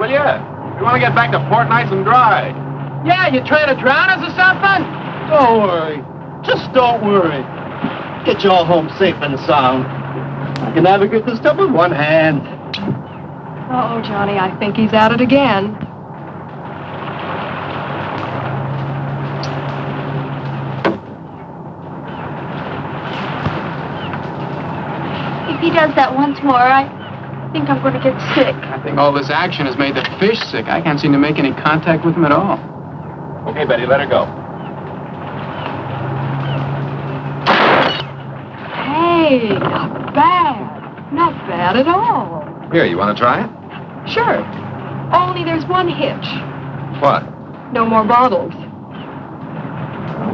will you? We want to get back to port nice and dry. Yeah, you trying to drown us or something? Don't worry. Just don't worry. Get you all home safe and sound. I can navigate this stuff with one hand. Oh, Johnny, I think he's at it again. If he does that once more, I think I'm going to get sick. I think all this action has made the fish sick. I can't seem to make any contact with them at all. Okay, Betty, let her go. Hey, not bad. Not bad at all. Here, you want to try it? Sure. Only there's one hitch. What? No more bottles.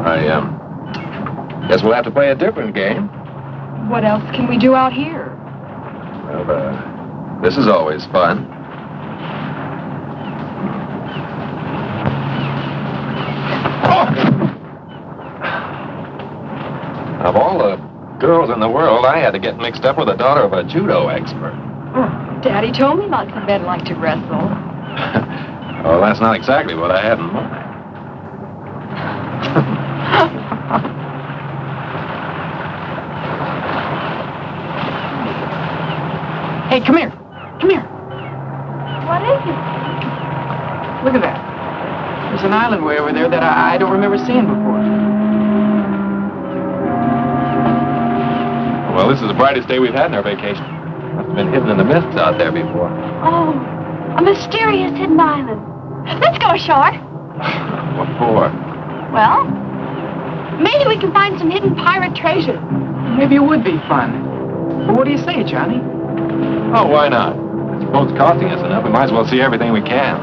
I guess we'll have to play a different game. What else can we do out here? Well, this is always fun. Of all the girls in the world, I had to get mixed up with the daughter of a judo expert. Daddy told me lots of men like to wrestle. Well, that's not exactly what I had in mind. Hey, come here. Come here. What is it? Look at that. There's an island way over there that I don't remember seeing before. Well, this is the brightest day we've had in our vacation. Must have been hidden in the mists out there before. Oh, a mysterious hidden island. Let's go ashore. What for? Well, maybe we can find some hidden pirate treasure. Maybe it would be fun. Well, what do you say, Johnny? Oh, why not? This boat's costing us enough. We might as well see everything we can.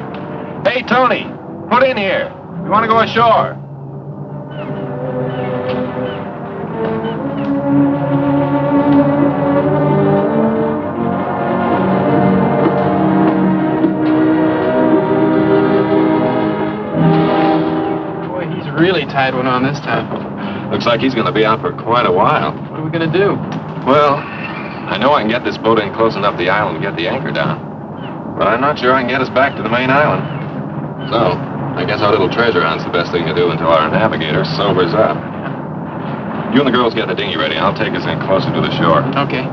Hey, Tony, put in here. We want to go ashore. Boy, he's really tied one on this time. Looks like he's going to be out for quite a while. What are we going to do? Well, I know I can get this boat in close enough to the island to get the anchor down. But I'm not sure I can get us back to the main island. So, I guess our little treasure hunt's the best thing to do until our navigator sobers up. You and the girls get the dinghy ready. I'll take us in closer to the shore. Okay.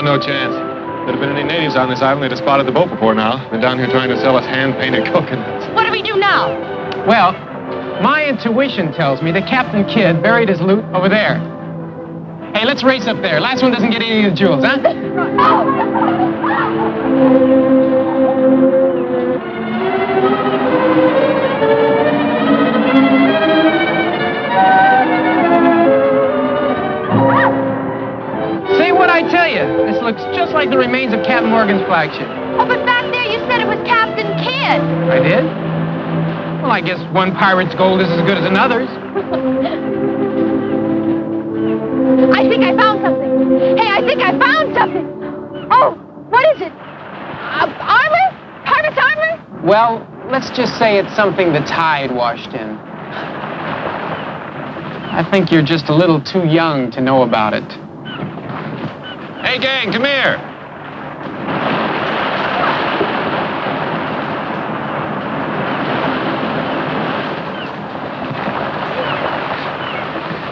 No chance. Could have been any natives on this island. They'd have spotted the boat before now. They're down here trying to sell us hand-painted coconuts. What do we do now? Well, my intuition tells me that Captain Kidd buried his loot over there. Hey, let's race up there. Last one doesn't get any of the jewels, huh? See what I tell you? This looks just like the remains of Captain Morgan's flagship. Oh, but back there you said it was Captain Kidd. I did? Well, I guess one pirate's gold is as good as another's. I think I found something. Hey, I think I found something. Oh, what is it? Armor? Pirate's armor? Well, let's just say it's something the tide washed in. I think you're just a little too young to know about it. Hey, gang, come here.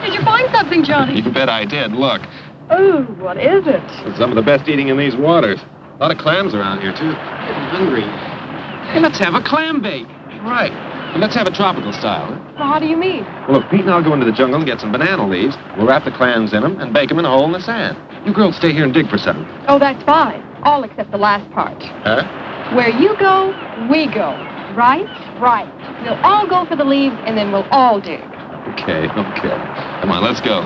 Did you find something, Johnny? You bet I did. Look. Oh, what is it? It's some of the best eating in these waters. A lot of clams around here, too. I'm hungry. Hey, let's have a clam bake. Right. Let's have a tropical style. Well, how do you mean? Well, look, Pete and I'll go into the jungle and get some banana leaves. We'll wrap the clams in them and bake them in a hole in the sand. You girls stay here and dig for something. Oh, that's fine. All except the last part. Huh? Where you go, we go. Right? Right. We'll all go for the leaves, and then we'll all dig. Okay. Come on, let's go.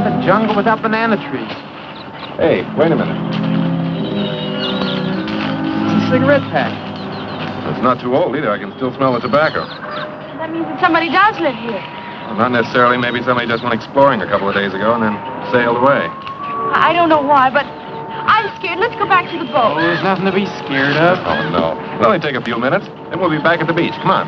The jungle without banana trees. Hey, wait a minute. It's a cigarette pack. It's not too old either. I can still smell the tobacco. That means that somebody does live here. Well, not necessarily. Maybe somebody just went exploring a couple of days ago and then sailed away. I don't know why, but I'm scared. Let's go back to the Oh, boat. there's nothing to be scared of. Oh, no. It'll only take a few minutes, then we'll be back at the beach. Come on.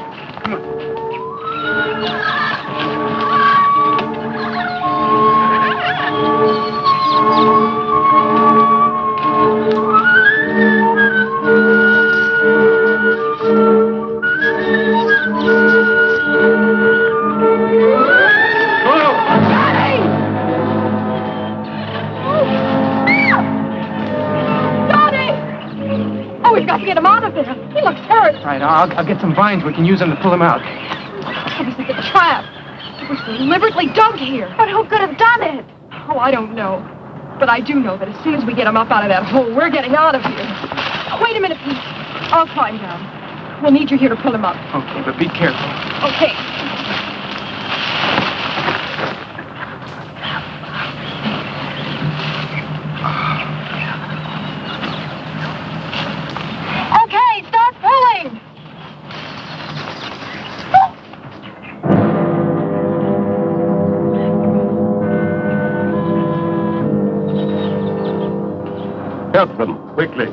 Oh, we've got to get him out of there. He looks hurt. All right, I'll get some vines. We can use them to pull him out. Obviously, it's a trap. It was deliberately dug here. But who could have done it? Oh, I don't know. But I do know that as soon as we get him up out of that hole, we're getting out of here. Wait a minute, Pete. I'll climb down. We'll need you here to pull him up. Okay, but be careful. Okay. Okay, start pulling. Help them, quickly.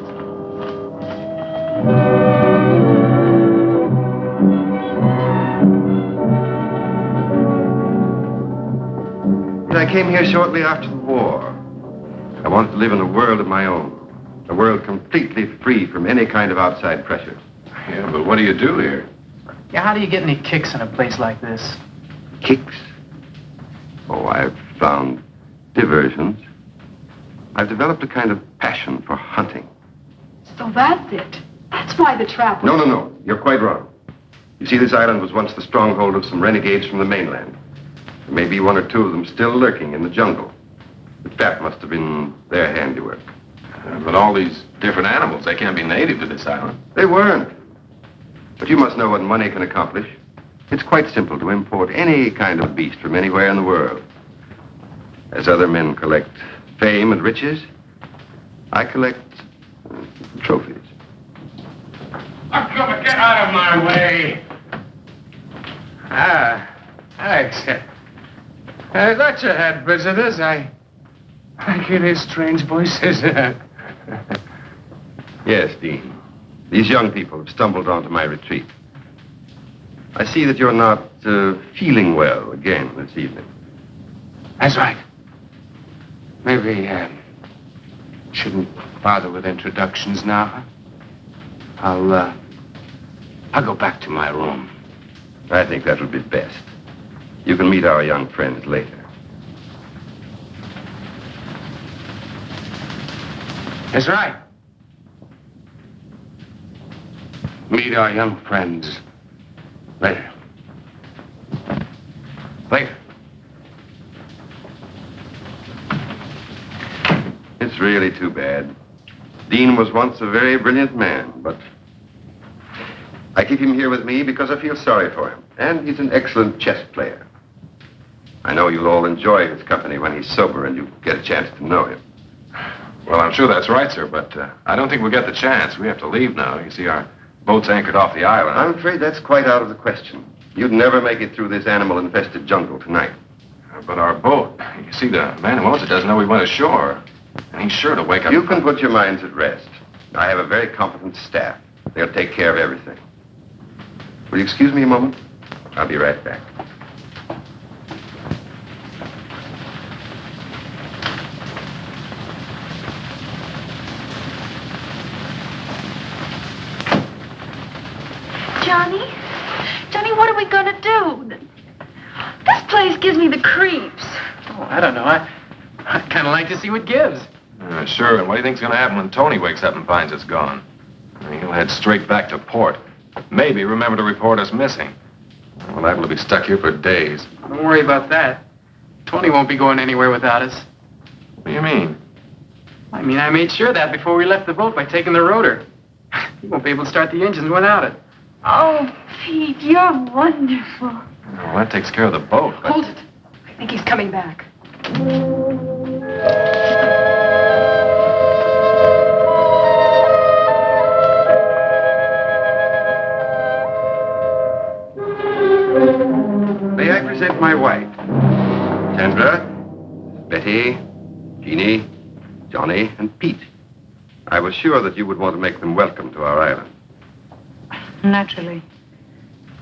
I came here shortly after the war. I wanted to live in a world of my own. A world completely free from any kind of outside pressure. Yeah, but what do you do here? Yeah, how do you get any kicks in a place like this? Kicks? Oh, I've found diversions. I've developed a kind of passion for hunting. So that's it. That's why the trap was... No. You're quite wrong. You see, this island was once the stronghold of some renegades from the mainland. There may be one or two of them still lurking in the jungle. But that must have been their handiwork. But all these different animals, they can't be native to this island. They weren't. But you must know what money can accomplish. It's quite simple to import any kind of beast from anywhere in the world. As other men collect fame and riches, I collect trophies. Come get out of my way. Alex. I thought you had visitors. I can hear strange voices. Yes, Dean. These young people have stumbled onto my retreat. I see that you're not feeling well again this evening. That's right. Maybe shouldn't bother with introductions now. I'll go back to my room. I think that would be best. You can meet our young friends later. That's right. Meet our young friends later. Later. It's really too bad. Dean was once a very brilliant man, but I keep him here with me because I feel sorry for him. And he's an excellent chess player. I know you'll all enjoy his company when he's sober and you get a chance to know him. Well, I'm sure that's right, sir, but I don't think we'll get the chance. We have to leave now. You see, our boat's anchored off the island. I'm afraid that's quite out of the question. You'd never make it through this animal-infested jungle tonight. But our boat, you see, the man who owns it doesn't know we went ashore. And he's sure to wake up... You can put your minds at rest. I have a very competent staff. They'll take care of everything. Will you excuse me a moment? I'll be right back. Johnny, what are we going to do? This place gives me the creeps. Oh, I don't know. I'd kind of like to see what gives. Sure, and what do you think's going to happen when Tony wakes up and finds us gone? He'll head straight back to port. Maybe remember to report us missing. We're liable to be stuck here for days. Don't worry about that. Tony won't be going anywhere without us. What do you mean? I mean, I made sure of that before we left the boat by taking the rotor. He won't be able to start the engines without it. Oh, Pete, you're wonderful. Well, that takes care of the boat, but... Hold it. I think he's coming back. May I present my wife? Sandra, Betty, Jeannie, Johnny, and Pete. I was sure that you would want to make them welcome to our island. Naturally.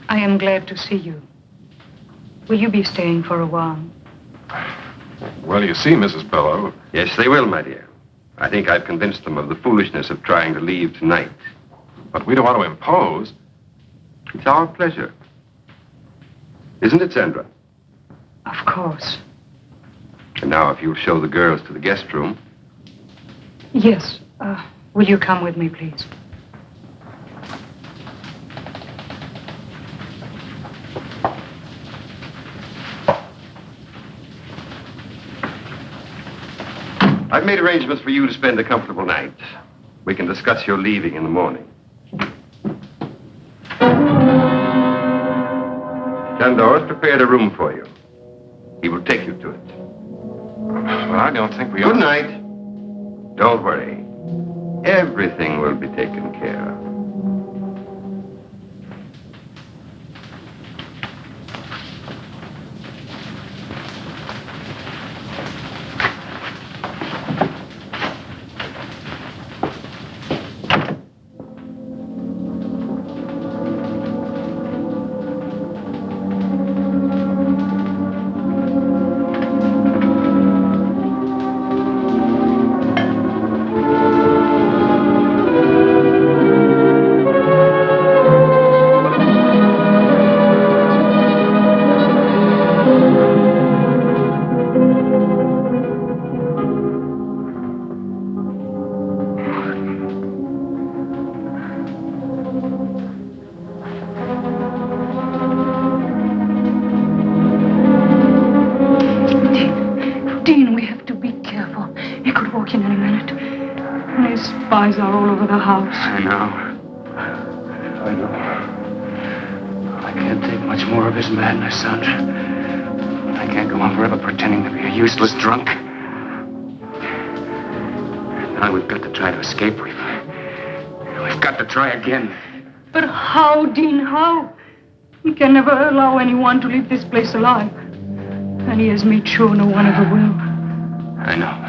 I am glad to see you. Will you be staying for a while? Well, you see, Mrs. Bellow. Yes, they will, my dear. I think I've convinced them of the foolishness of trying to leave tonight. But we don't want to impose. It's our pleasure. Isn't it, Sandra? Of course. And now, if you'll show the girls to the guest room. Yes. Will you come with me, please? I've made arrangements for you to spend a comfortable night. We can discuss your leaving in the morning. Chandor has prepared a room for you. He will take you to it. Well, I don't think we ought Good to... night. Don't worry. Everything will be taken care of. Spies are all over the house. I know. I can't take much more of his madness, Sandra. I can't go on forever pretending to be a useless drunk. Now we've got to try to escape. We've got to try again. But how, Dean, how? He can never allow anyone to leave this place alive. And he has made sure no one ever will. I know.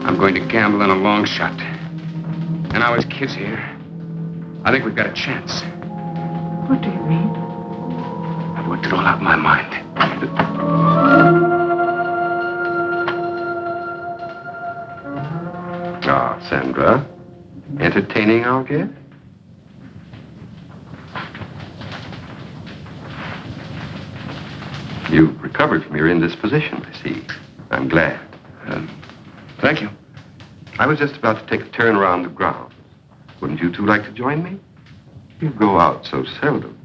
I'm going to gamble on a long shot. And now his kid's here. I think we've got a chance. What do you mean? I've worked it all out in my mind. Ah, Sandra. Entertaining our guest? You've recovered from your indisposition, I see. I'm glad. Thank you. I was just about to take a turn around the grounds. Wouldn't you two like to join me? You go out so seldom.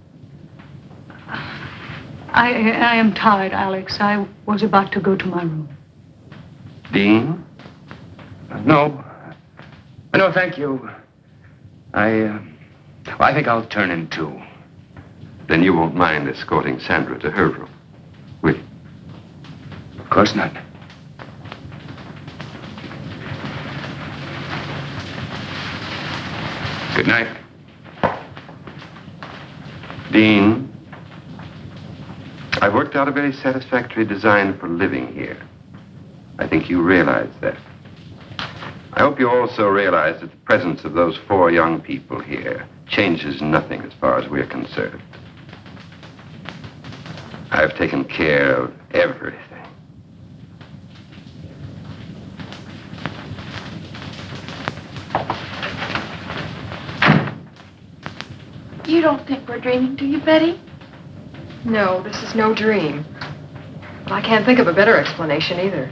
I am tired, Alex. I was about to go to my room. Dean? No. No, thank you. I think I'll turn in too. Then you won't mind escorting Sandra to her room, will you? Of course not. Good night. Dean, I've worked out a very satisfactory design for living here. I think you realize that. I hope you also realize that the presence of those 4 young people here changes nothing as far as we're concerned. I've taken care of everything. You don't think we're dreaming, do you, Betty? No, this is no dream. But I can't think of a better explanation either.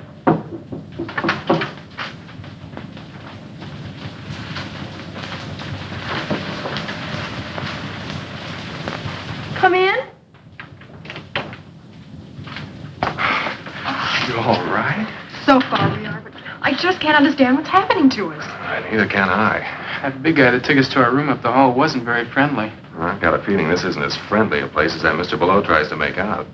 Come in. You all right? So far we are, but I just can't understand what's happening to us. Neither can I. That big guy that took us to our room up the hall wasn't very friendly. I've got a feeling this isn't as friendly a place as that Mr. Below tries to make out.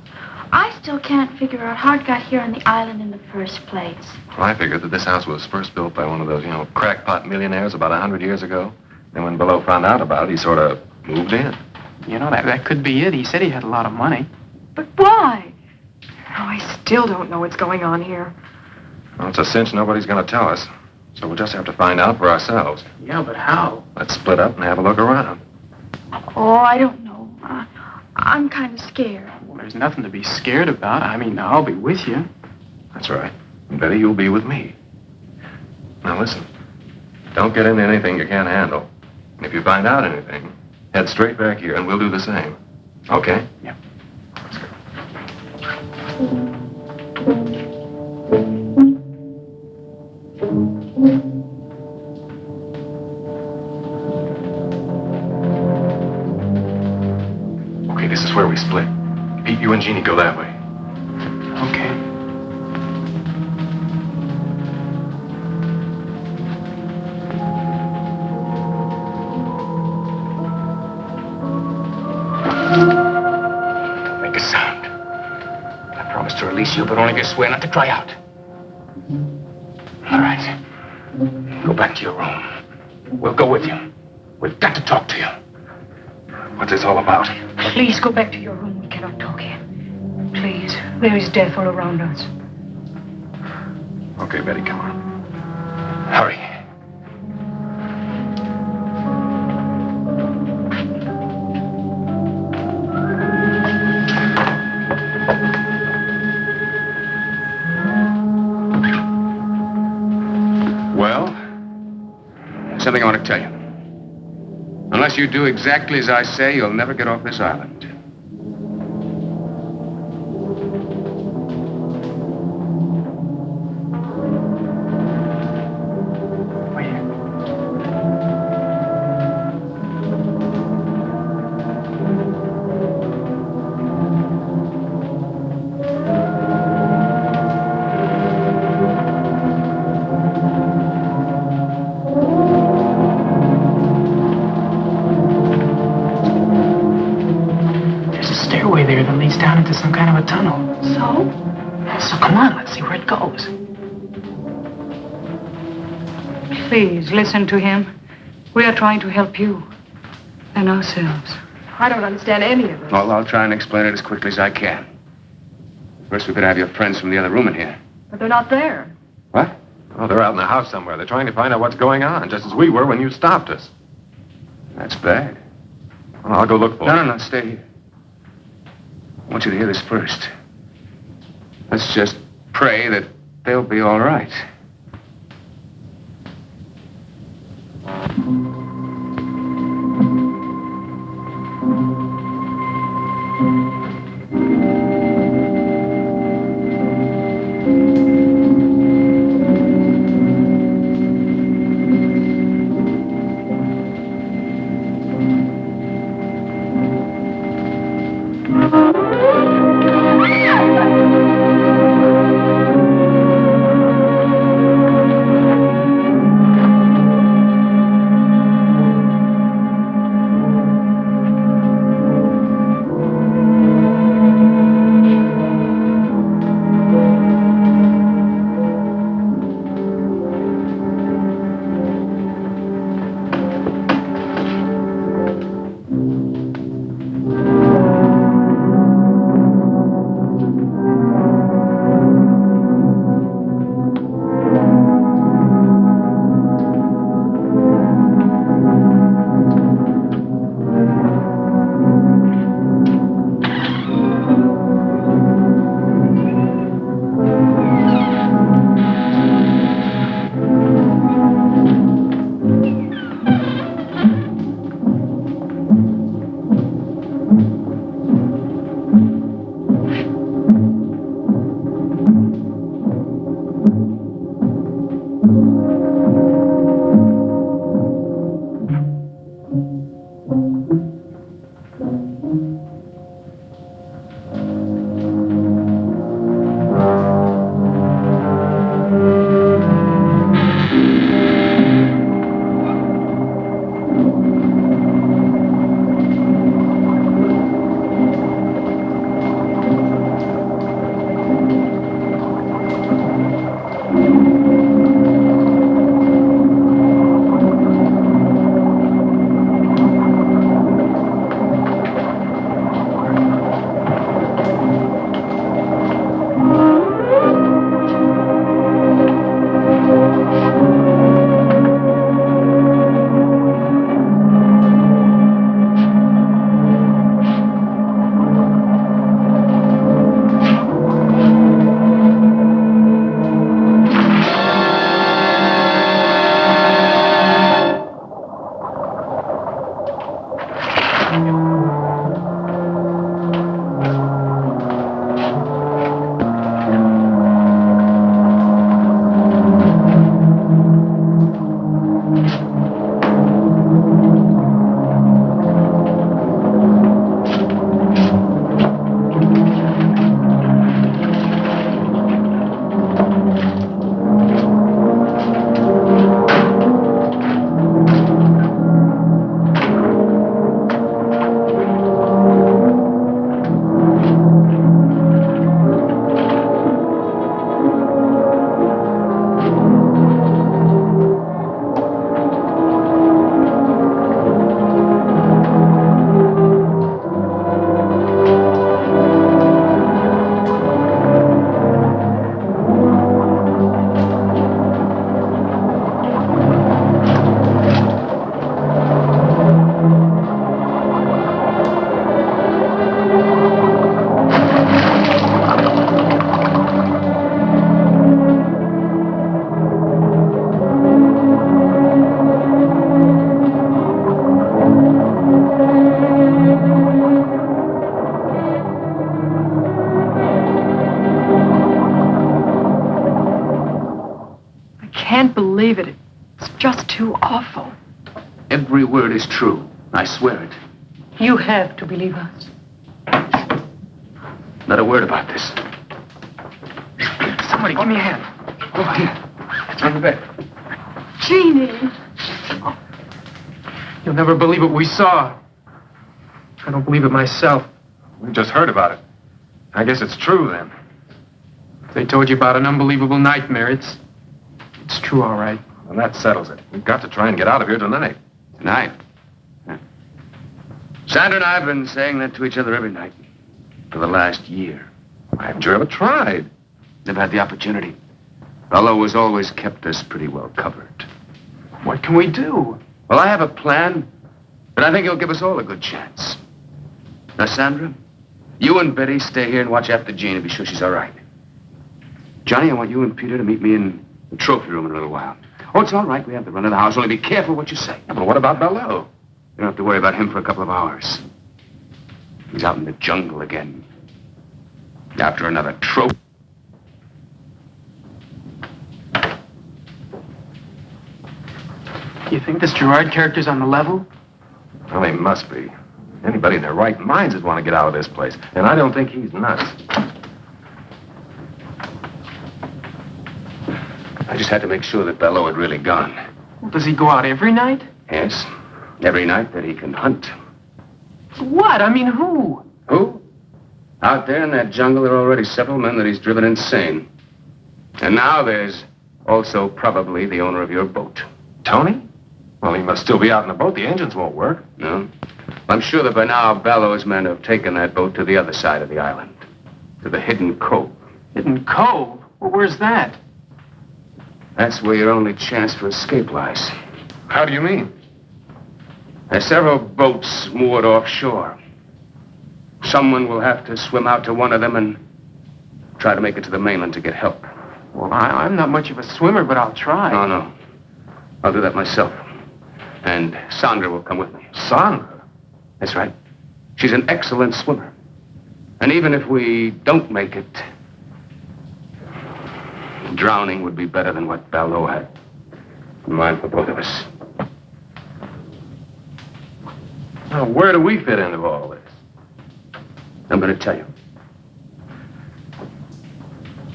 I still can't figure out how it got here on the island in the first place. Well, I figured that this house was first built by one of those, crackpot millionaires about 100 years ago. Then when Below found out about it, he sort of moved in. You know, that could be it. He said he had a lot of money. But why? Oh, I still don't know what's going on here. Well, it's a cinch nobody's going to tell us. So we'll just have to find out for ourselves. Yeah, but how? Let's split up and have a look around. Oh, I don't know. I'm kind of scared. Well, there's nothing to be scared about. I mean, I'll be with you. That's right. And Betty, you'll be with me. Now listen, don't get into anything you can't handle. And if you find out anything, head straight back here and we'll do the same. Okay? Yeah. Let's go. Okay, this is where we split. Pete, you and Jeannie go that way. Okay. Don't make a sound. I promise to release you, but only if you swear not to cry out. All right. Go back to your room. We'll go with you. We've got to talk to you. What's this all about? Please go back to your room. We cannot talk here. Please. There is death all around us. Okay, Betty, come on. Hurry. Well, there's something I want to tell you. Unless you do exactly as I say, you'll never get off this island. There that leads down into some kind of a tunnel. So come on, let's see where it goes. Please, listen to him. We are trying to help you and ourselves. I don't understand any of it. Well, I'll try and explain it as quickly as I can. First, we could have your friends from the other room in here. But they're not there. What? Oh, they're out in the house somewhere. They're trying to find out what's going on, just as we were when you stopped us. That's bad. Well, I'll go look for them. No, stay here. I want you to hear this first. Let's just pray that they'll be all right. can't believe it. It's just too awful. Every word is true. I swear it. You have to believe us. Not a word about this. Somebody, give me a hand. Go ahead. It's on the bed. Jeannie. You'll never believe what we saw. I don't believe it myself. We just heard about it. I guess it's true, then. If they told you about an unbelievable nightmare, it's true, all right. Well, that settles it. We've got to try and get out of here tonight. Tonight? Huh. Sandra and I have been saying that to each other every night for the last year. Why haven't you ever tried? Never had the opportunity. Bello has always kept us pretty well covered. What can we do? Well, I have a plan, but I think it'll give us all a good chance. Now, Sandra, you and Betty stay here and watch after Jean and be sure she's all right. Johnny, I want you and Peter to meet me in the trophy room in a little while. Oh, it's all right. We have the run of the house. Only be careful what you say. Yeah, but what about Bello? You don't have to worry about him for a couple of hours. He's out in the jungle again. After another trophy. You think this Gerard character's on the level? Well, he must be. Anybody in their right minds would want to get out of this place. And I don't think he's nuts. I just had to make sure that Bello had really gone. Well, does he go out every night? Yes, every night that he can hunt. What? I mean, who? Who? Out there in that jungle, there are already several men that he's driven insane. And now there's also probably the owner of your boat. Tony? Well, he must still be out in the boat. The engines won't work. No? I'm sure that by now Bello's men have taken that boat to the other side of the island. To the hidden cove. Hidden cove? Well, where's that? That's where your only chance for escape lies. How do you mean? There's several boats moored offshore. Someone will have to swim out to one of them and try to make it to the mainland to get help. Well, I'm not much of a swimmer, but I'll try. No. I'll do that myself. And Sandra will come with me. Sandra? That's right. She's an excellent swimmer. And even if we don't make it, drowning would be better than what Bello had in mind for both of us. Now, where do we fit into all this? I'm going to tell you.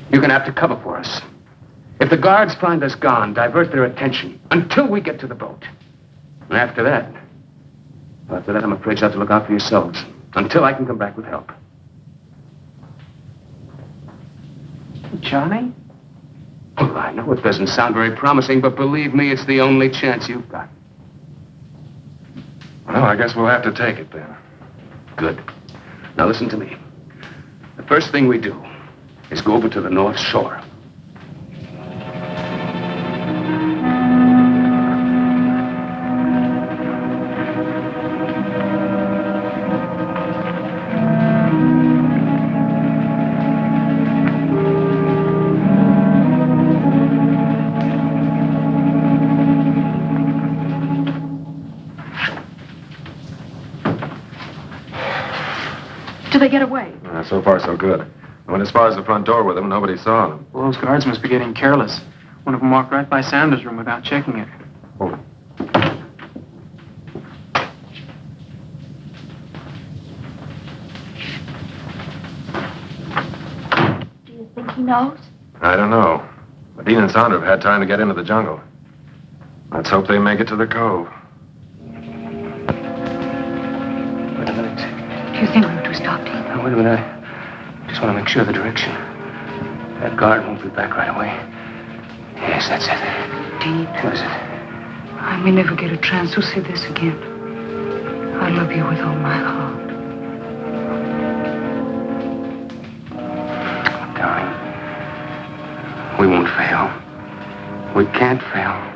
You're going to have to cover for us. If the guards find us gone, divert their attention until we get to the boat. And after that, I'm afraid you'll have to look out for yourselves until I can come back with help. Johnny? Well, I know it doesn't sound very promising, but believe me, it's the only chance you've got. Well, I guess we'll have to take it then. Good. Now listen to me. The first thing we do is go over to the North Shore. They get away. So far, so good. I went as far as the front door with them. Nobody saw them. Well, those guards must be getting careless. One of them walked right by Sanders' room without checking it. Oh. Do you think he knows? I don't know. But Dean and Sandra have had time to get into the jungle. Let's hope they make it to the cove. Wait a minute. Do you think we ought to stop him? Now, wait a minute. I just want to make sure of the direction. That guard won't be back right away. Yes, that's it. Dean, What is it? I may never get a chance to say this again. I love you with all my heart. Darling, we won't fail. We can't fail.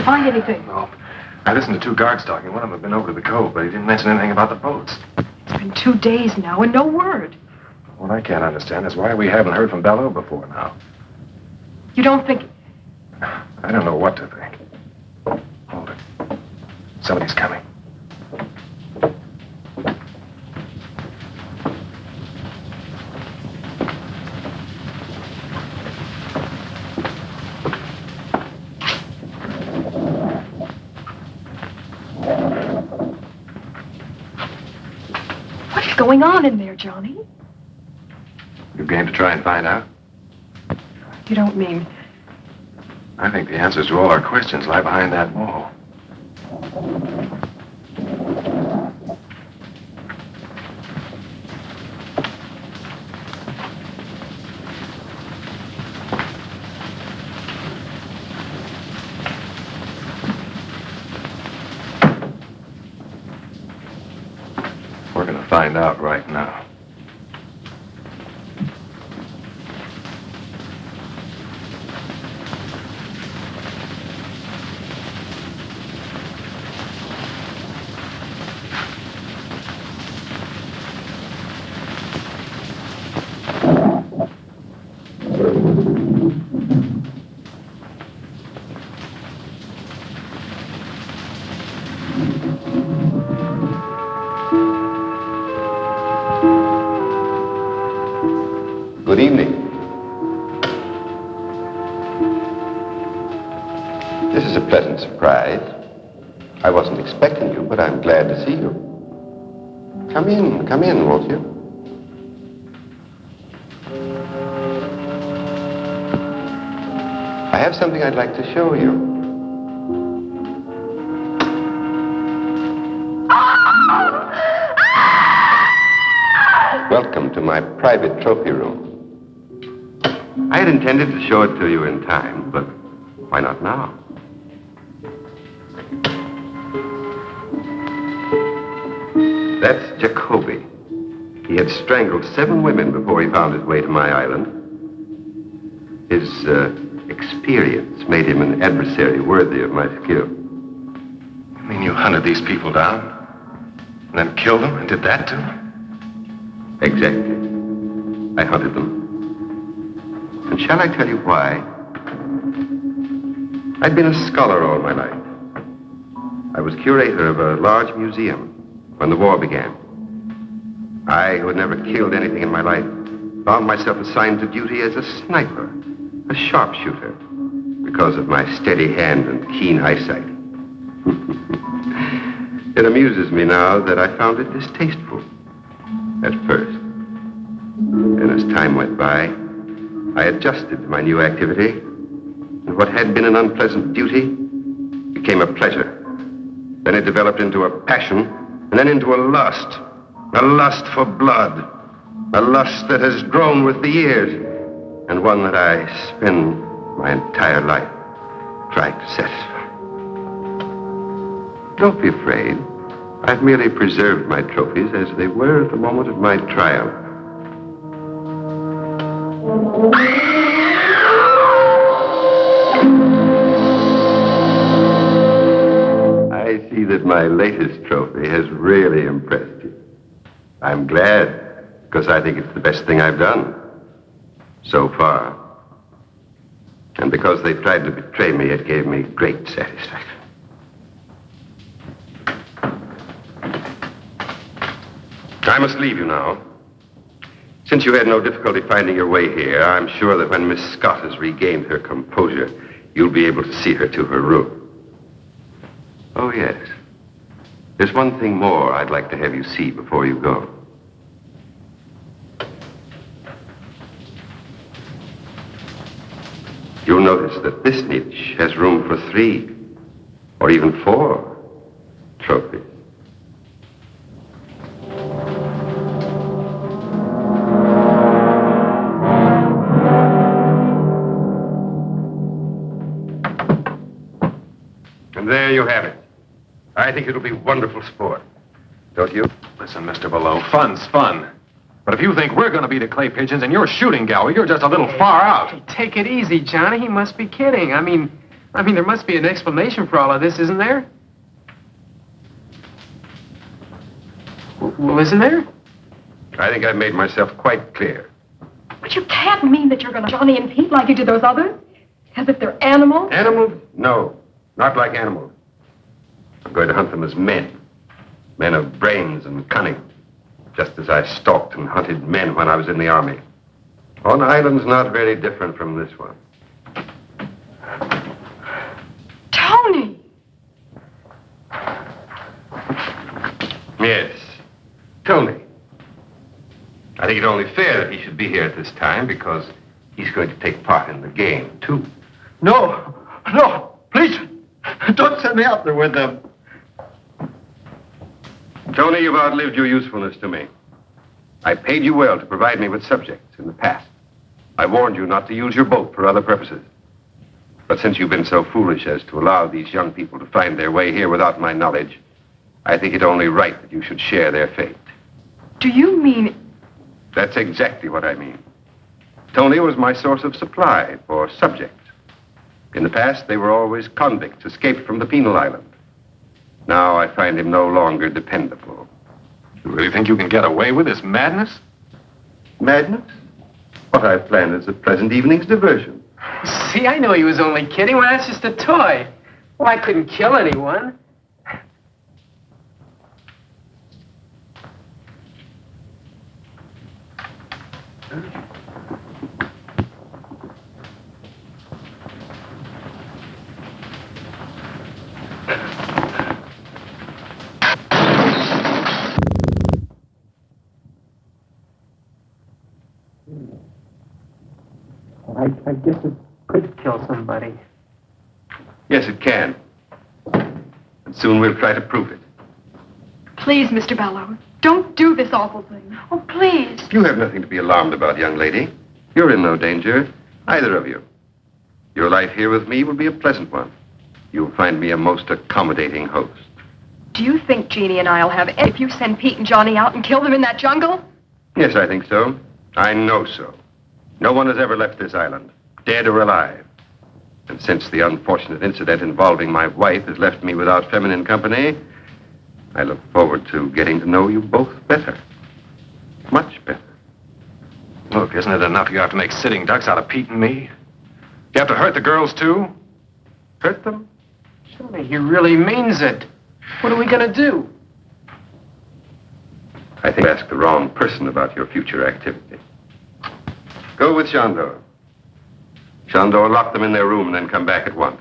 find anything? No. I listened to two guards talking. One of them had been over to the cove, but he didn't mention anything about the boats. It's been 2 days now and no word. What I can't understand is why we haven't heard from Bello before now. You don't think... I don't know what to think. Hold it. Somebody's coming. What's going on in there, Johnny? You game to try and find out? You don't mean... I think the answers to all our questions lie behind that wall. We're going to find out right now. Good evening. This is a pleasant surprise. I wasn't expecting you, but I'm glad to see you. Come in, won't you? I have something I'd like to show you. Welcome to my private trophy room. I had intended to show it to you in time, but why not now? That's Jacoby. He had strangled 7 women before he found his way to my island. His experience made him an adversary worthy of my skill. You mean you hunted these people down? And then killed them and did that to them? Exactly. I hunted them. And shall I tell you why? I'd been a scholar all my life. I was curator of a large museum when the war began. I, who had never killed anything in my life, found myself assigned to duty as a sniper, a sharpshooter, because of my steady hand and keen eyesight. It amuses me now that I found it distasteful at first. And as time went by, I adjusted to my new activity, and what had been an unpleasant duty became a pleasure. Then it developed into a passion, and then into a lust for blood, a lust that has grown with the years, and one that I spend my entire life trying to satisfy. Don't be afraid. I've merely preserved my trophies as they were at the moment of my triumph. I see that my latest trophy has really impressed you. I'm glad, because I think it's the best thing I've done so far. And because they tried to betray me, it gave me great satisfaction. I must leave you now. Since you had no difficulty finding your way here, I'm sure that when Miss Scott has regained her composure, you'll be able to see her to her room. Oh, yes. There's one thing more I'd like to have you see before you go. You'll notice that this niche has room for 3 or even 4 trophies. And there you have it. I think it'll be wonderful sport. Don't you? Listen, Mr. Below, fun's fun. But if you think we're going to be the clay pigeons and you're shooting gallery, you're just a little far out. Take it easy, Johnny. He must be kidding. I mean, I mean, there must be an explanation for all of this, isn't there? Well, isn't there? I think I've made myself quite clear. But you can't mean that you're going to Johnny and Pete like you did those others? As if they're animals? Animals? No, not like animals. I'm going to hunt them as men. Men of brains and cunning. Just as I stalked and hunted men when I was in the army. On islands not very different from this one. Tony! Yes, Tony. I think it only fair that he should be here at this time because he's going to take part in the game, too. No, no, please, don't send me out there with them. Tony, you've outlived your usefulness to me. I paid you well to provide me with subjects in the past. I warned you not to use your boat for other purposes. But since you've been so foolish as to allow these young people to find their way here without my knowledge, I think it only right that you should share their fate. Do you mean... That's exactly what I mean. Tony was my source of supply for subjects. In the past, they were always convicts escaped from the penal island. Now I find him no longer dependable. You really think you can get away with this madness? Madness? What I've planned is a pleasant evening's diversion. See, I know he was only kidding. Well, that's just a toy. Well, I couldn't kill anyone. I guess it could kill somebody. Yes, it can. And soon we'll try to prove it. Please, Mr. Bellows, don't do this awful thing. Oh, please. You have nothing to be alarmed about, young lady. You're in no danger, either of you. Your life here with me will be a pleasant one. You'll find me a most accommodating host. Do you think Jeannie and I'll have if you send Pete and Johnny out and kill them in that jungle? Yes, I think so. I know so. No one has ever left this island, dead or alive. And since the unfortunate incident involving my wife has left me without feminine company, I look forward to getting to know you both better. Much better. Look, isn't it enough you have to make sitting ducks out of Pete and me? You have to hurt the girls, too? Hurt them? Surely he really means it. What are we going to do? I think you asked the wrong person about your future activity. Go with Shandor. Shandor, lock them in their room and then come back at once.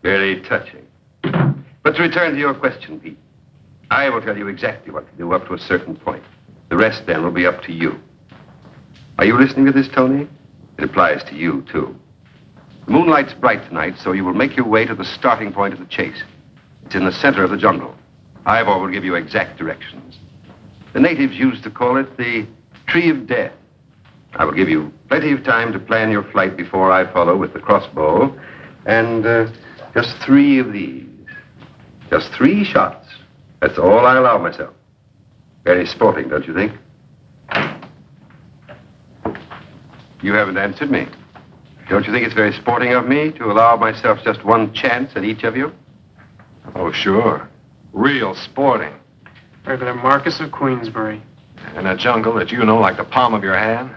Very touching. But to return to your question, Pete, I will tell you exactly what to do up to a certain point. The rest, then, will be up to you. Are you listening to this, Tony? It applies to you, too. The moonlight's bright tonight, so you will make your way to the starting point of the chase. It's in the center of the jungle. Ivor will give you exact directions. The natives used to call it the Tree of Death. I will give you plenty of time to plan your flight before I follow with the crossbow. And just 3 of these. Just 3 shots. That's all I allow myself. Very sporting, don't you think? You haven't answered me. Don't you think it's very sporting of me to allow myself just 1 chance at each of you? Oh, sure. Real sporting. Regular Marquis of Queensbury. In a jungle that you know like the palm of your hand?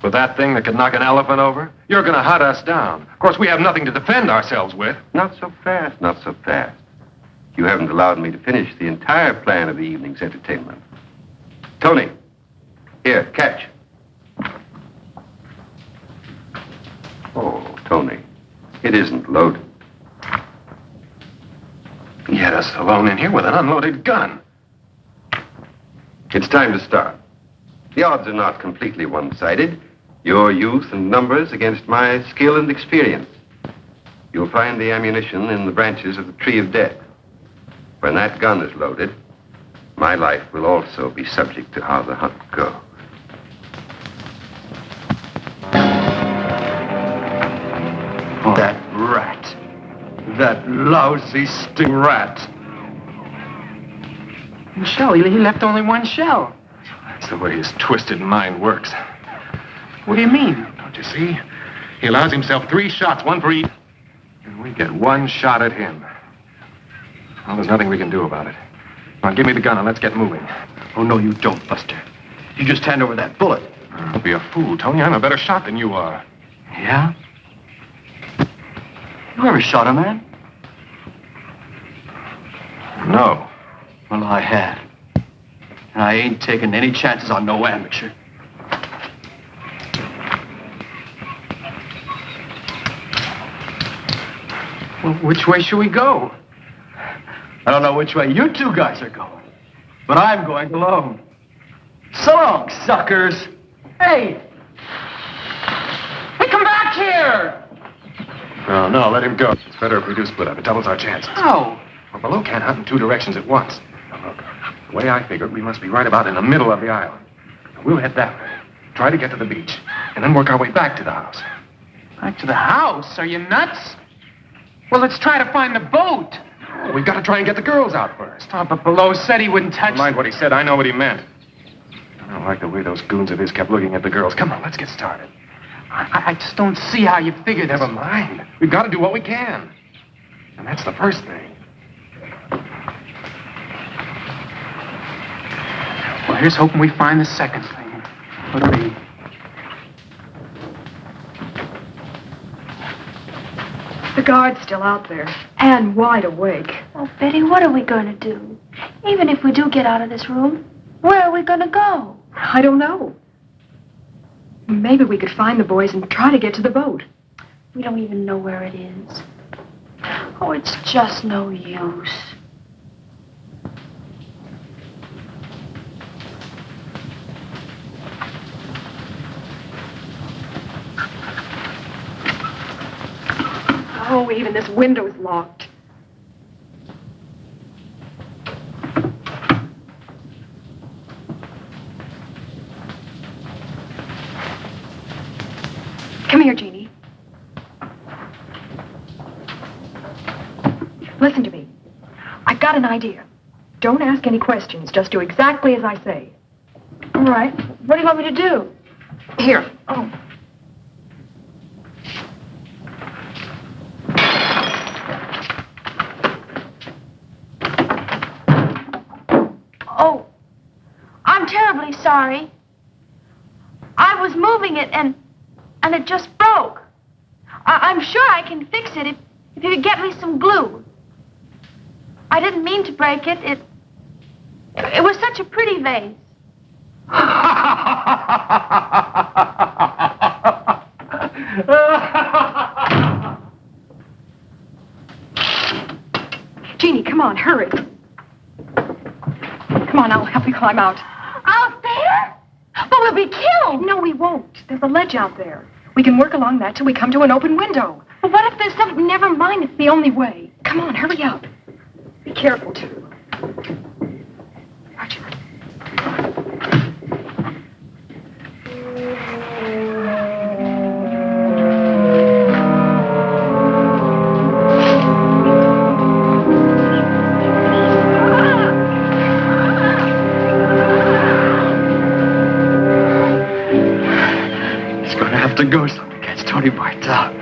With that thing that could knock an elephant over? You're going to hunt us down. Of course, we have nothing to defend ourselves with. Not so fast, not so fast. You haven't allowed me to finish the entire plan of the evening's entertainment. Tony, here, catch. Oh, Tony, it isn't loaded. He had us alone in here with an unloaded gun. It's time to start. The odds are not completely one-sided. Your youth and numbers against my skill and experience. You'll find the ammunition in the branches of the Tree of Death. When that gun is loaded, my life will also be subject to how the hunt goes. That lousy sting rat. Shell, he left only one shell. That's the way his twisted mind works. What do you mean? Don't you see? He allows himself 3 shots, 1 for each. And we get 1 shot at him. Well, there's nothing we can do about it. Now, give me the gun and let's get moving. Oh, no, you don't, Buster. You just hand over that bullet. Don't be a fool, Tony. I'm a better shot than you are. Yeah? You ever shot a man? No. Well, I have. And I ain't taking any chances on no amateur. Well, which way should we go? I don't know which way you 2 guys are going, but I'm going alone. So long, suckers. Hey! Hey, come back here! No, let him go. It's better if we do split up. It doubles our chances. Oh. Well, below can't hunt in 2 directions at once. Now, look, the way I figured, we must be right about in the middle of the island. We'll head that way, try to get to the beach, and then work our way back to the house. Back to the house? Are you nuts? Well, let's try to find the boat. We've got to try and get the girls out first. Oh, but Below said he wouldn't touch... Never mind what he said. I know what he meant. I don't like the way those goons of his kept looking at the girls. Come on, let's get started. I just don't see how you figure this. Never mind. We've got to do what we can. And that's the first thing. Well, here's hoping we find the second thing. What'll be? The guard's still out there, and wide awake. Oh, Betty, what are we going to do? Even if we do get out of this room, where are we going to go? I don't know. Maybe we could find the boys and try to get to the boat. We don't even know where it is. Oh, it's just no use. Oh, even this window's locked. Come here, Jeannie. Listen to me. I've got an idea. Don't ask any questions. Just do exactly as I say. All right. What do you want me to do? Here. Oh. Oh, I'm terribly sorry. I was moving it and it just broke. I'm sure I can fix it if you could get me some glue. I didn't mean to break it. It was such a pretty vase. Jeannie, come on, hurry. Come on, I'll help you climb out. Out there? But we'll be killed. No, we won't. There's a ledge out there. We can work along that till we come to an open window. But what if there's something? Never mind, it's the only way. Come on, hurry up. Be careful, too. Roger. It's going to have to go so we catch Tony Bartel.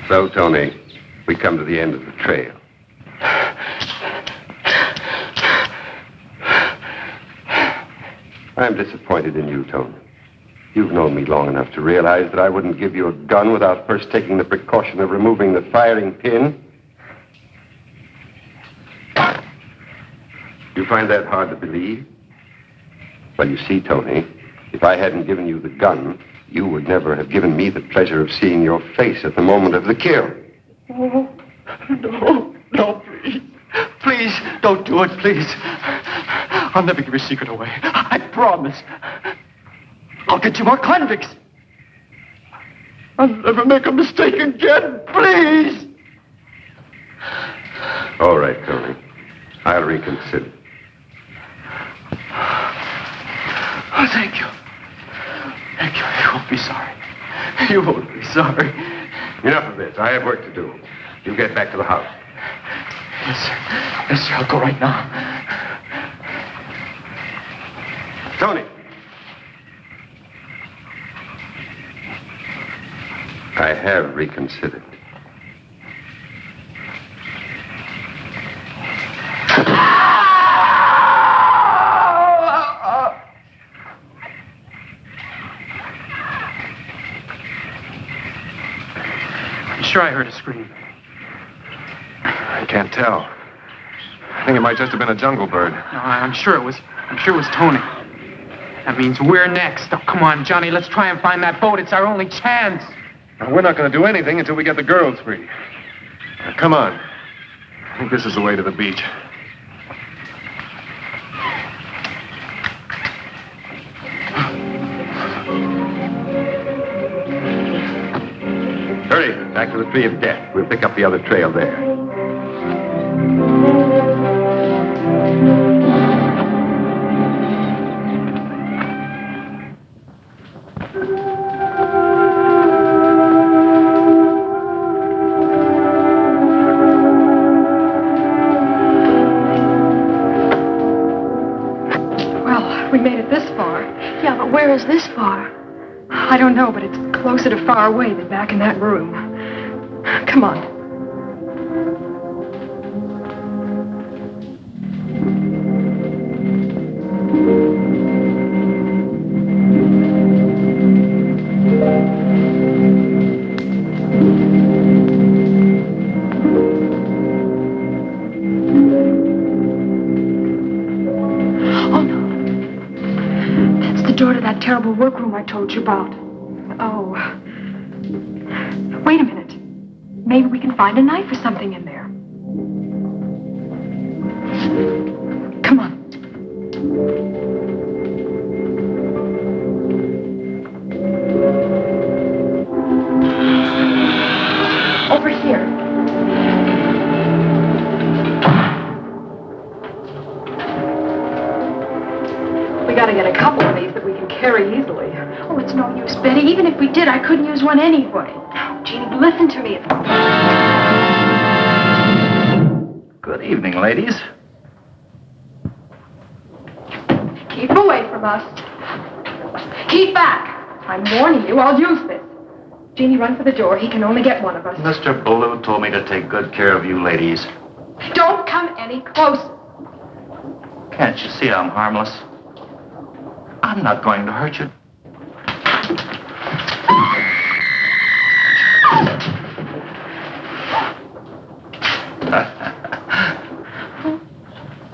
So, Tony, we come to the end of the trail. I'm disappointed in you, Tony. You've known me long enough to realize that I wouldn't give you a gun without first taking the precaution of removing the firing pin. You find that hard to believe? Well, you see, Tony, if I hadn't given you the gun, you would never have given me the pleasure of seeing your face at the moment of the kill. Oh, no, please. Please, don't do it, please. I'll never give your secret away. I promise. I'll get you more convicts. I'll never make a mistake again, please. All right, Tony. I'll reconsider. Oh, thank you. Thank you. You won't be sorry. You won't be sorry. Enough of this. I have work to do. You get back to the house. Yes, sir. Yes, sir. I'll go right now. Tony! I have reconsidered. I'm sure I heard a scream. I can't tell. I think it might just have been a jungle bird. No, I'm sure it was Tony. That means we're next. Oh, come on, Johnny, let's try and find that boat. It's our only chance. Now, we're not going to do anything until we get the girls free. Now, come on. I think this is the way to the beach. Hurry, back to the tree of death. We'll pick up the other trail there. Well, we made it this far. Yeah, but where is this far? I don't know, but it's closer to far away than back in that room. Come on. Oh, no. That's the door to that terrible workroom I told you about. Oh. Wait a minute. Maybe we can find a knife or something in there. Come on. Over here. We gotta get a couple of these that we can carry easily. Oh, it's no use, Betty. Even if we did, I couldn't use one anyway. Jeannie, listen to me. Good evening, ladies. Keep away from us. Keep back. I'm warning you, I'll use this. Jeannie, run for the door. He can only get one of us. Mr. Ballou told me to take good care of you ladies. Don't come any closer. Can't you see I'm harmless? I'm not going to hurt you.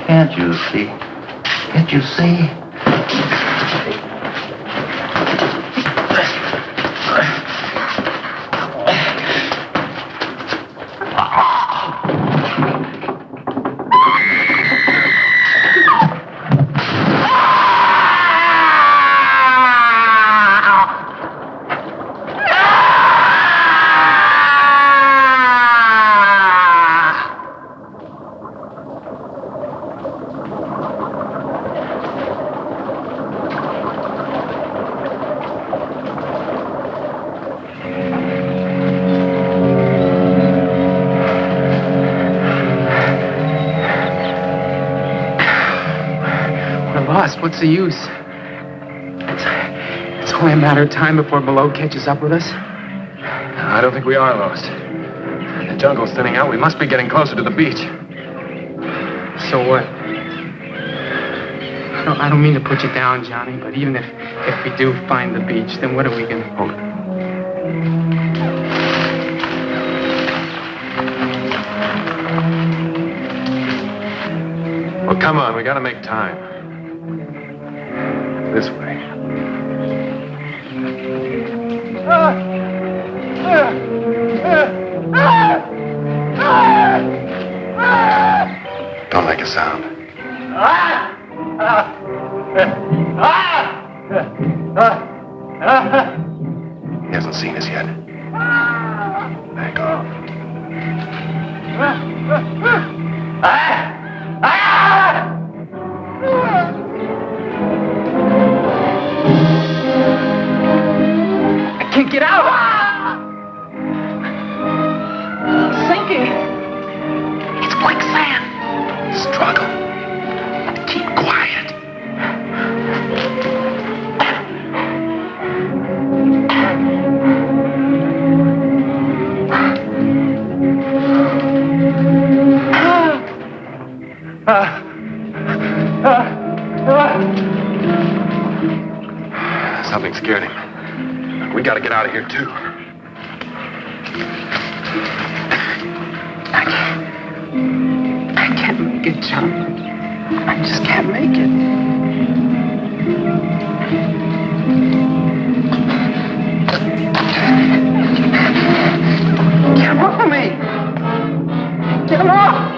Can't you see? Can't you see? What's the use? It's only a matter of time before Below catches up with us. I don't think we are lost. The jungle's thinning out. We must be getting closer to the beach. So what? I don't mean to put you down, Johnny, but even if we do find the beach, then what are we going to... Hold it. Well, come on. We got to make time. This way. Don't make a sound. He hasn't seen us yet. Back off. I can't get out! Sinking! It's quicksand. Struggle. Keep quiet. Something scared him. We got to get out of here, too. I can't make it, John. I just can't make it. Get him off of me! Get him off!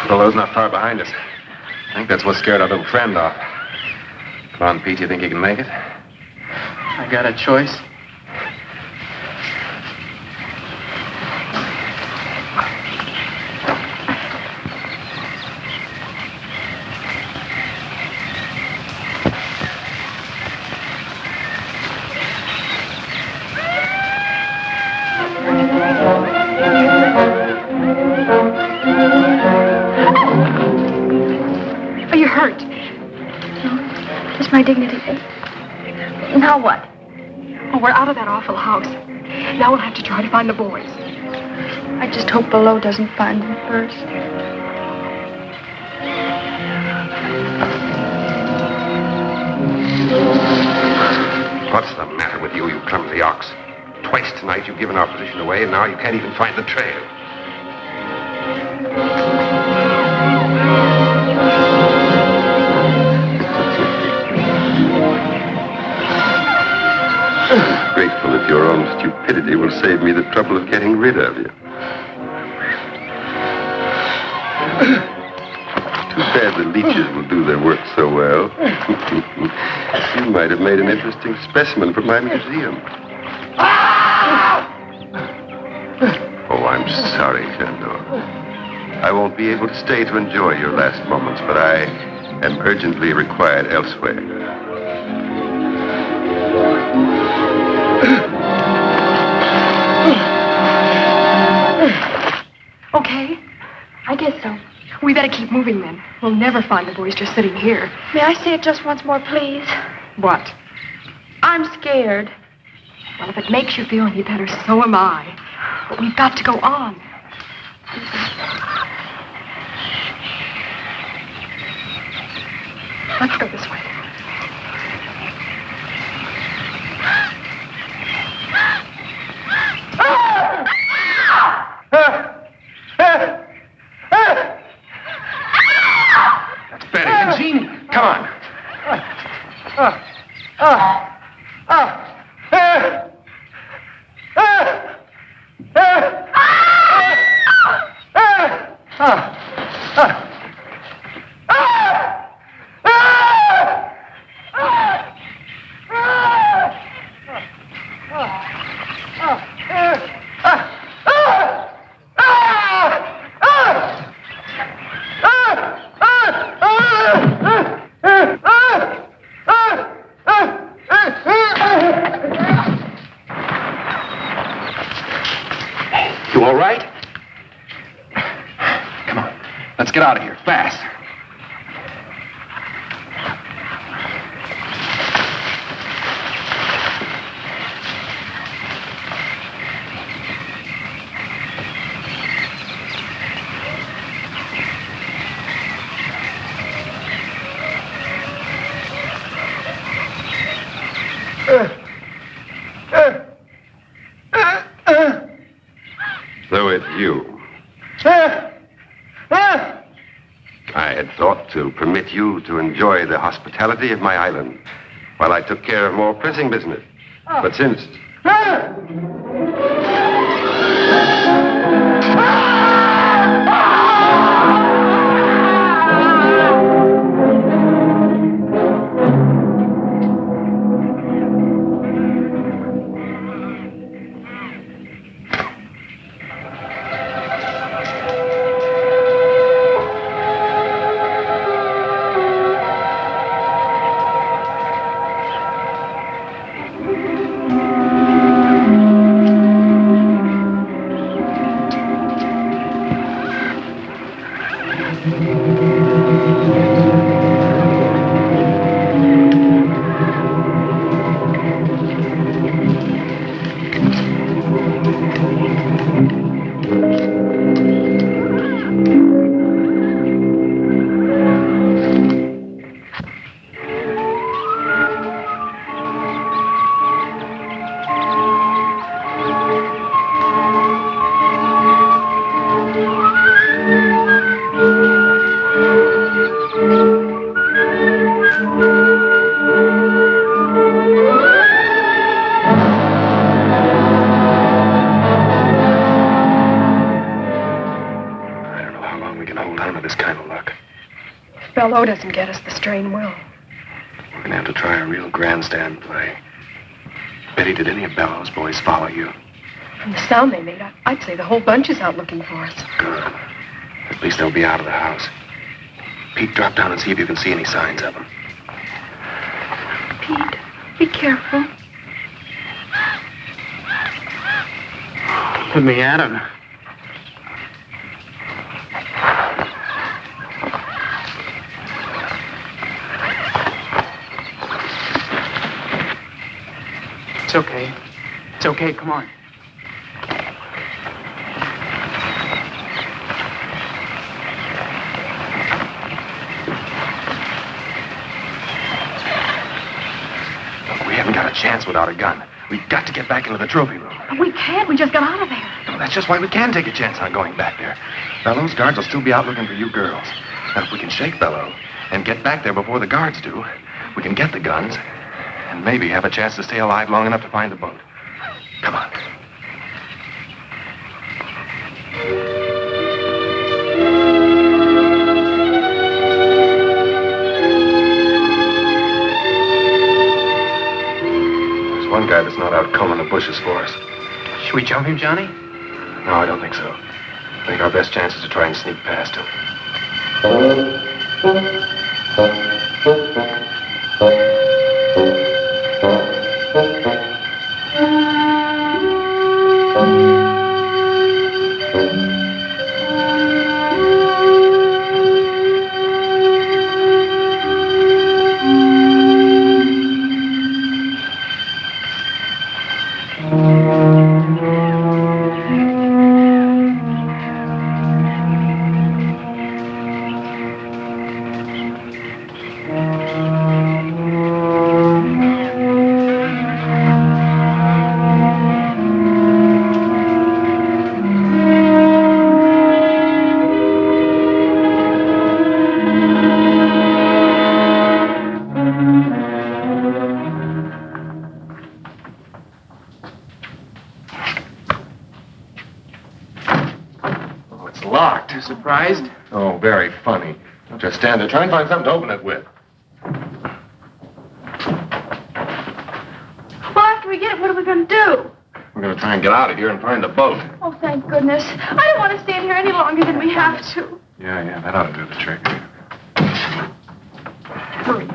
Bellow's not far behind us. I think that's what scared our little friend off. Come on, Pete, you think you can make it? I got a choice. Are you hurt? No, just my dignity. Now what? Oh, we're out of that awful house. Now we'll have to try to find the boys. I just hope Below doesn't find them first. What's the matter with you, you clumsy ox? Twice tonight you've given our position away, and now you can't even find the trail. Grateful if your own stupidity will save me the trouble of getting rid of you. Too bad the leeches will do their work so well. You might have made an interesting specimen for my museum. Oh, I'm sorry, Shandor. I won't be able to stay to enjoy your last moments, but I am urgently required elsewhere. Okay? I guess so. We better keep moving then. We'll never find the boys just sitting here. May I say it just once more, please? What? I'm scared. Well, if it makes you feel any better, so am I. But we've got to go on. Let's go this way. That's Betty and Jean. Come on. You all right? Come on. Let's get out of here, fast. So it's you. I had thought to permit you to enjoy the hospitality of my island while I took care of more pressing business. But since... Bello doesn't get us, the strain will. We're going to have to try a real grandstand play. Betty, did any of Bello's boys follow you? From the sound they made, I'd say the whole bunch is out looking for us. Good. At least they'll be out of the house. Pete, drop down and see if you can see any signs of them. Pete, be careful. Put me at him. It's okay. It's okay, come on. Look, we haven't got a chance without a gun. We've got to get back into the trophy room. We can't. We just got out of there. No, that's just why we can take a chance on going back there. Bello's guards will still be out looking for you girls. And if we can shake Bello and get back there before the guards do, we can get the guns and maybe have a chance to stay alive long enough to find the boat. Come on. There's one guy that's not out combing the bushes for us. Should we jump him, Johnny? No, I don't think so. I think our best chance is to try and sneak past him. Surprised? Oh, very funny. Don't just stand there. Try and find something to open it with. Well, after we get it, what are we going to do? We're going to try and get out of here and find the boat. Oh, thank goodness. I don't want to stand here any longer than we have to. Yeah, that ought to do the trick. Hurry.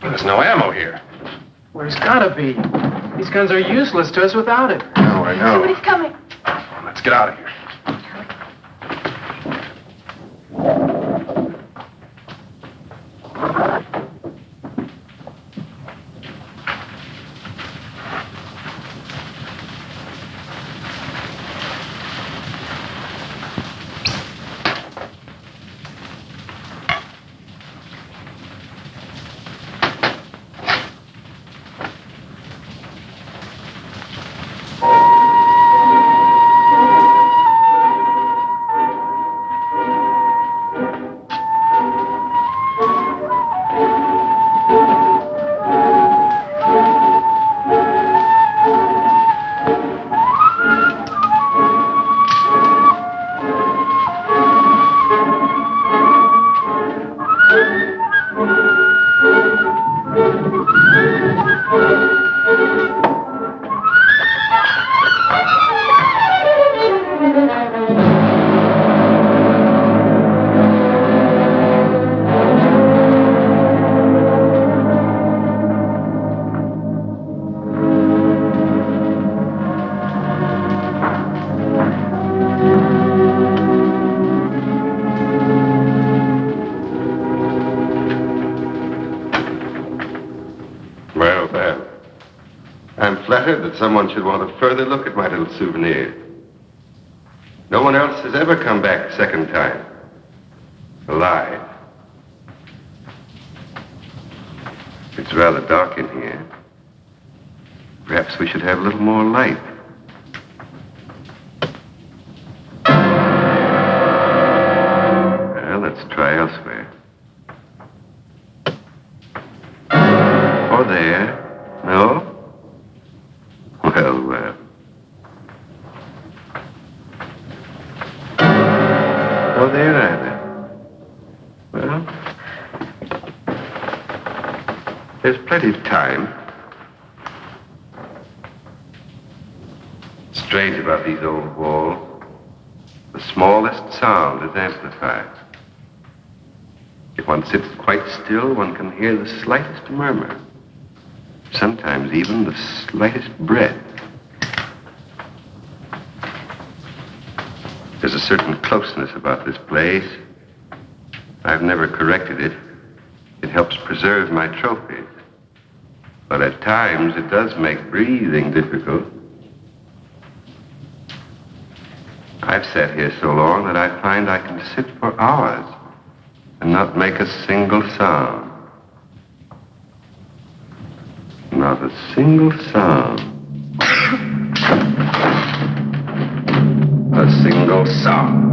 There's no ammo here. Well, there's gotta be. These guns are useless to us without it. No, I know. Somebody's coming. Let's get out of here. That someone should want a further look at my little souvenir. No one else has ever come back a second time. Alive. It's rather dark in here. Perhaps we should have a little more light. Well, let's try elsewhere. Or there. No? Well. Oh, there either. Well, there's plenty of time. Strange about these old walls. The smallest sound is amplified. If one sits quite still, one can hear the slightest murmur. Sometimes even the slightest breath. There's a certain closeness about this place. I've never corrected it. It helps preserve my trophies. But at times it does make breathing difficult. I've sat here so long that I find I can sit for hours and not make a single sound. Not a single sound. A single sound.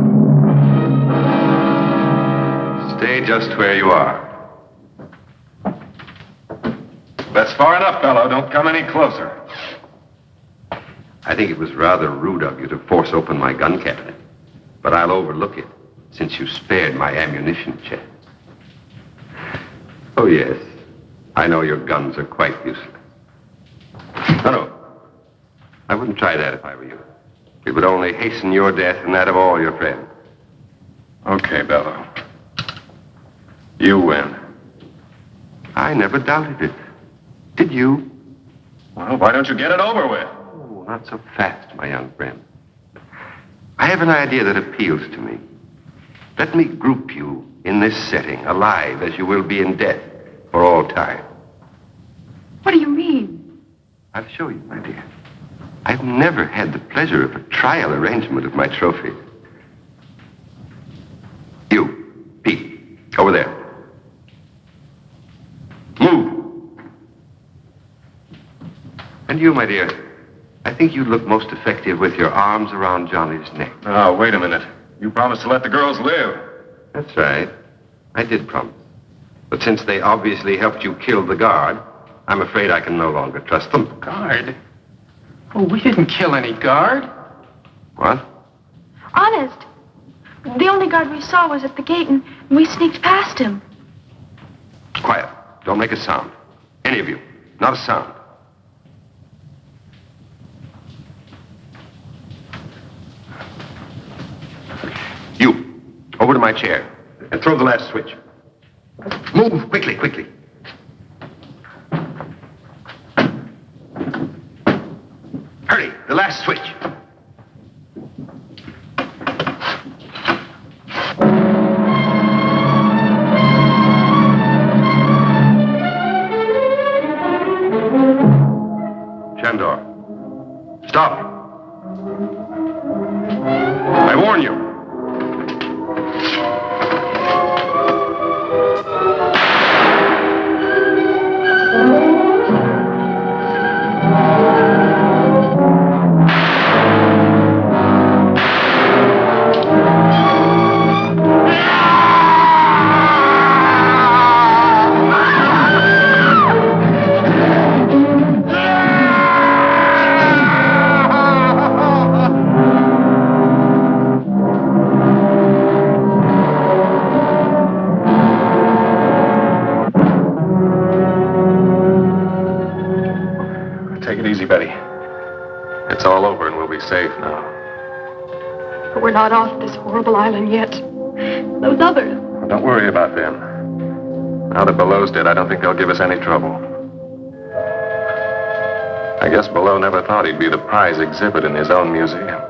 Stay just where you are. That's far enough, fellow. Don't come any closer. I think it was rather rude of you to force open my gun cabinet. But I'll overlook it, since you spared my ammunition chest. Oh, yes. I know your guns are quite useless. No. I wouldn't try that if I were you. It would only hasten your death and that of all your friends. Okay, Bello. You win. I never doubted it. Did you? Well, why don't you get it over with? Oh, not so fast, my young friend. I have an idea that appeals to me. Let me group you in this setting, alive as you will be in death for all time. What do you mean? I'll show you, my dear. I've never had the pleasure of a trial arrangement of my trophies. You, Pete, over there. Move. And you, my dear, I think you look most effective with your arms around Johnny's neck. Oh, wait a minute. You promised to let the girls live. That's right. I did promise. But since they obviously helped you kill the guard, I'm afraid I can no longer trust them. Guard? Oh, we didn't kill any guard. What? Honest. The only guard we saw was at the gate, and we sneaked past him. Quiet. Don't make a sound. Any of you. Not a sound. You, over to my chair, and throw the last switch. Move, quickly, quickly. last switch. Shandor, stop. I warn you. Take it easy, Betty. It's all over and we'll be safe now. But we're not off this horrible island yet. Those others. Well, don't worry about them. Now that Below's dead, I don't think they'll give us any trouble. I guess Below never thought he'd be the prize exhibit in his own museum.